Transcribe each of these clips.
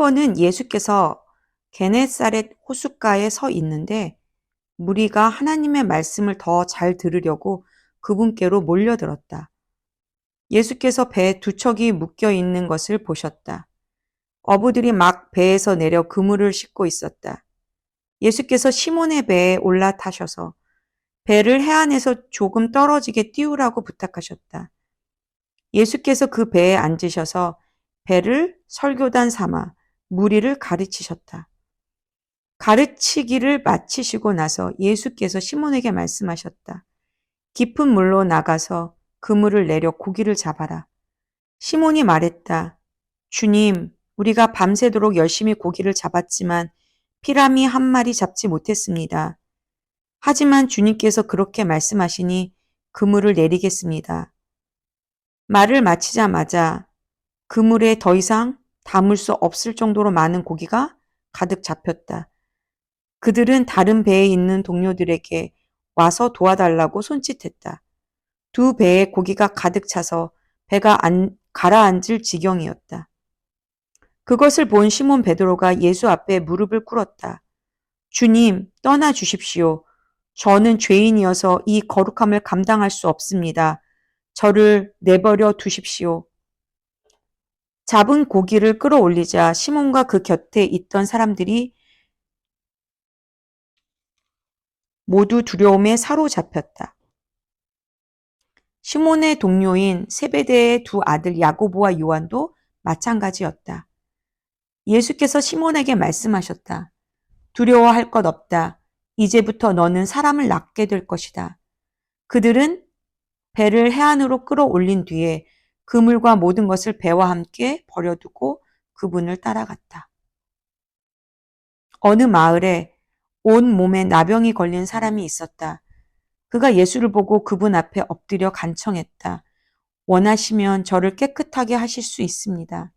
번은 예수께서 게네사렛 호숫가에 서 있는데 무리가 하나님의 말씀을 더 잘 들으려고 그분께로 몰려들었다. 예수께서 배에 두 척이 묶여 있는 것을 보셨다. 어부들이 막 배에서 내려 그물을 싣고 있었다. 예수께서 시몬의 배에 올라타셔서 배를 해안에서 조금 떨어지게 띄우라고 부탁하셨다. 예수께서 그 배에 앉으셔서 배를 설교단 삼아 무리를 가르치셨다. 가르치기를 마치시고 나서 예수께서 시몬에게 말씀하셨다. 깊은 물로 나가서 그물을 내려 고기를 잡아라. 시몬이 말했다. 주님, 우리가 밤새도록 열심히 고기를 잡았지만 피라미 한 마리 잡지 못했습니다. 하지만 주님께서 그렇게 말씀하시니 그물을 내리겠습니다. 말을 마치자마자 그물에 더 이상 담을 수 없을 정도로 많은 고기가 가득 잡혔다. 그들은 다른 배에 있는 동료들에게 와서 도와달라고 손짓했다. 두 배에 고기가 가득 차서 배가 가라앉을 지경이었다. 그것을 본 시몬 베드로가 예수 앞에 무릎을 꿇었다. 주님, 떠나 주십시오. 저는 죄인이어서 이 거룩함을 감당할 수 없습니다. 저를 내버려 두십시오. 잡은 고기를 끌어올리자 시몬과 그 곁에 있던 사람들이 모두 두려움에 사로잡혔다. 시몬의 동료인 세베대의 두 아들 야고보와 요한도 마찬가지였다. 예수께서 시몬에게 말씀하셨다. 두려워할 것 없다. 이제부터 너는 사람을 낳게 될 것이다. 그들은 배를 해안으로 끌어올린 뒤에 그물과 모든 것을 배와 함께 버려두고 그분을 따라갔다. 어느 마을에 온 몸에 나병이 걸린 사람이 있었다. 그가 예수를 보고 그분 앞에 엎드려 간청했다. 원하시면 저를 깨끗하게 하실 수 있습니다.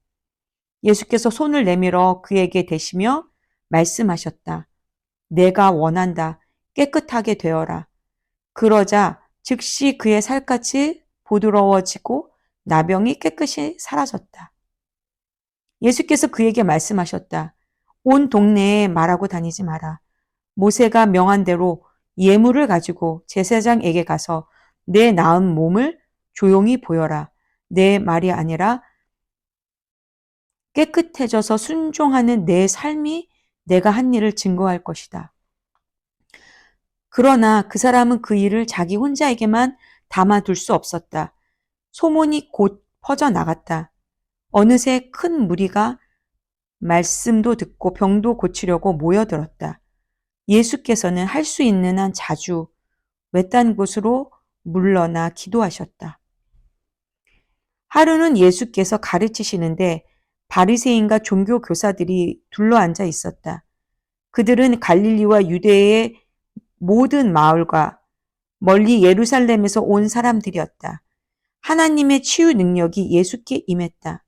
예수께서 손을 내밀어 그에게 대시며 말씀하셨다. 내가 원한다. 깨끗하게 되어라. 그러자 즉시 그의 살갗이 부드러워지고 나병이 깨끗이 사라졌다. 예수께서 그에게 말씀하셨다. 온 동네에 말하고 다니지 마라. 모세가 명한 대로 예물을 가지고 제사장에게 가서 내 나은 몸을 조용히 보여라. 내 말이 아니라 깨끗해져서 순종하는 내 삶이 내가 한 일을 증거할 것이다. 그러나 그 사람은 그 일을 자기 혼자에게만 담아둘 수 없었다. 소문이 곧 퍼져나갔다. 어느새 큰 무리가 말씀도 듣고 병도 고치려고 모여들었다. 예수께서는 할 수 있는 한 자주 외딴 곳으로 물러나 기도하셨다. 하루는 예수께서 가르치시는데 바리새인과 종교 교사들이 둘러앉아 있었다. 그들은 갈릴리와 유대의 모든 마을과 멀리 예루살렘에서 온 사람들이었다. 하나님의 치유 능력이 예수께 임했다.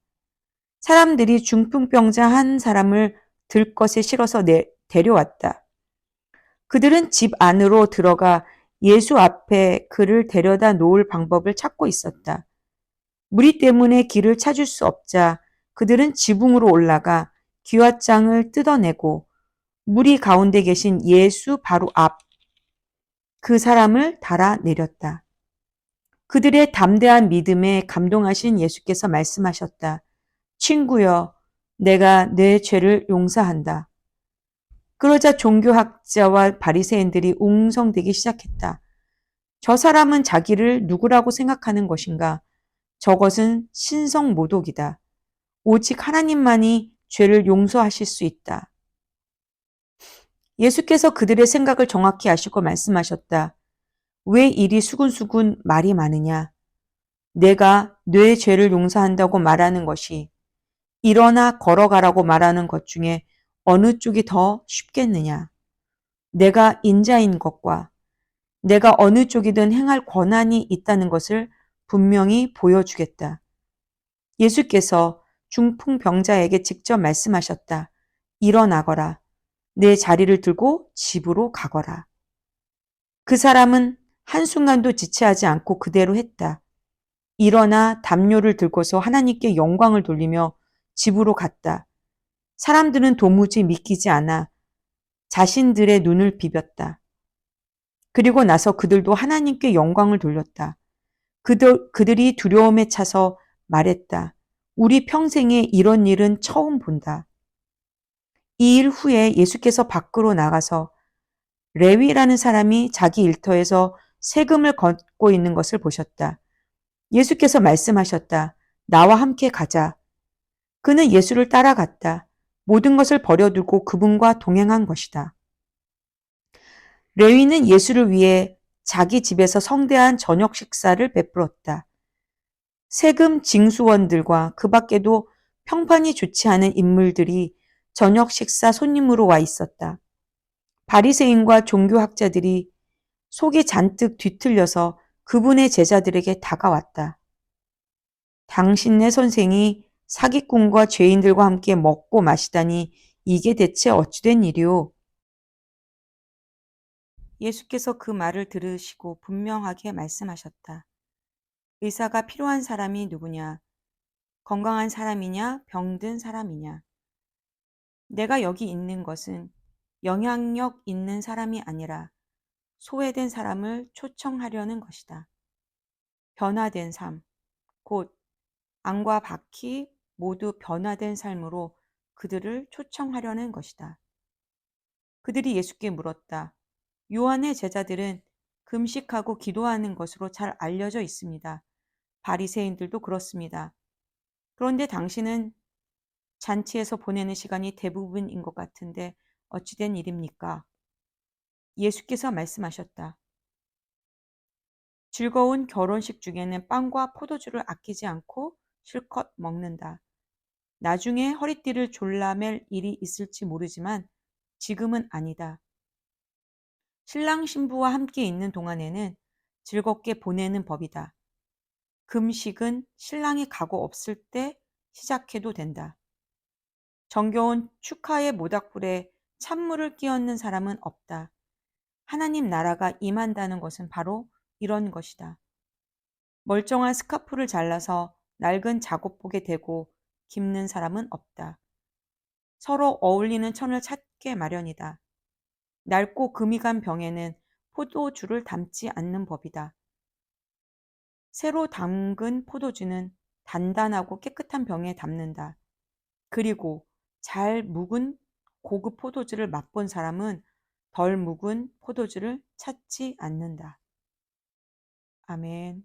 사람들이 중풍병자 한 사람을 들것에 실어서 데려왔다. 그들은 집 안으로 들어가 예수 앞에 그를 데려다 놓을 방법을 찾고 있었다. 무리 때문에 길을 찾을 수 없자 그들은 지붕으로 올라가 기왓장을 뜯어내고 무리 가운데 계신 예수 바로 앞 그 사람을 달아내렸다. 그들의 담대한 믿음에 감동하신 예수께서 말씀하셨다. 친구여, 내가 내 죄를 용서한다. 그러자 종교학자와 바리새인들이 웅성대기 시작했다. 저 사람은 자기를 누구라고 생각하는 것인가? 저것은 신성모독이다. 오직 하나님만이 죄를 용서하실 수 있다. 예수께서 그들의 생각을 정확히 아시고 말씀하셨다. 왜 이리 수군수군 말이 많으냐? 내가 내 죄를 용서한다고 말하는 것이 일어나 걸어가라고 말하는 것 중에 어느 쪽이 더 쉽겠느냐? 내가 인자인 것과 내가 어느 쪽이든 행할 권한이 있다는 것을 분명히 보여주겠다. 예수께서 중풍병자에게 직접 말씀하셨다. 일어나거라. 내 자리를 들고 집으로 가거라. 그 사람은 한순간도 지체하지 않고 그대로 했다. 일어나 담요를 들고서 하나님께 영광을 돌리며 집으로 갔다. 사람들은 도무지 믿기지 않아 자신들의 눈을 비볐다. 그리고 나서 그들도 하나님께 영광을 돌렸다. 그들이 두려움에 차서 말했다. 우리 평생에 이런 일은 처음 본다. 이 일 후에 예수께서 밖으로 나가서 레위라는 사람이 자기 일터에서 세금을 걷고 있는 것을 보셨다. 예수께서 말씀하셨다. 나와 함께 가자. 그는 예수를 따라갔다. 모든 것을 버려두고 그분과 동행한 것이다. 레위는 예수를 위해 자기 집에서 성대한 저녁 식사를 베풀었다. 세금 징수원들과 그 밖에도 평판이 좋지 않은 인물들이 저녁 식사 손님으로 와 있었다. 바리새인과 종교학자들이 속이 잔뜩 뒤틀려서 그분의 제자들에게 다가왔다. 당신네 선생이 사기꾼과 죄인들과 함께 먹고 마시다니 이게 대체 어찌된 일이오? 예수께서 그 말을 들으시고 분명하게 말씀하셨다. 의사가 필요한 사람이 누구냐? 건강한 사람이냐? 병든 사람이냐? 내가 여기 있는 것은 영향력 있는 사람이 아니라 소외된 사람을 초청하려는 것이다. 변화된 삶, 곧 안과 밖이 모두 변화된 삶으로 그들을 초청하려는 것이다. 그들이 예수께 물었다. 요한의 제자들은 금식하고 기도하는 것으로 잘 알려져 있습니다. 바리새인들도 그렇습니다. 그런데 당신은 잔치에서 보내는 시간이 대부분인 것 같은데 어찌된 일입니까? 예수께서 말씀하셨다. 즐거운 결혼식 중에는 빵과 포도주를 아끼지 않고 실컷 먹는다. 나중에 허리띠를 졸라맬 일이 있을지 모르지만 지금은 아니다. 신랑 신부와 함께 있는 동안에는 즐겁게 보내는 법이다. 금식은 신랑이 가고 없을 때 시작해도 된다. 정겨운 축하의 모닥불에 찬물을 끼얹는 사람은 없다. 하나님 나라가 임한다는 것은 바로 이런 것이다. 멀쩡한 스카프를 잘라서 낡은 작업복에 대고 깁는 사람은 없다. 서로 어울리는 천을 찾게 마련이다. 낡고 금이 간 병에는 포도주를 담지 않는 법이다. 새로 담근 포도주는 단단하고 깨끗한 병에 담는다. 그리고 잘 묵은 고급 포도주를 맛본 사람은 덜 묵은 포도주를 찾지 않는다. 아멘.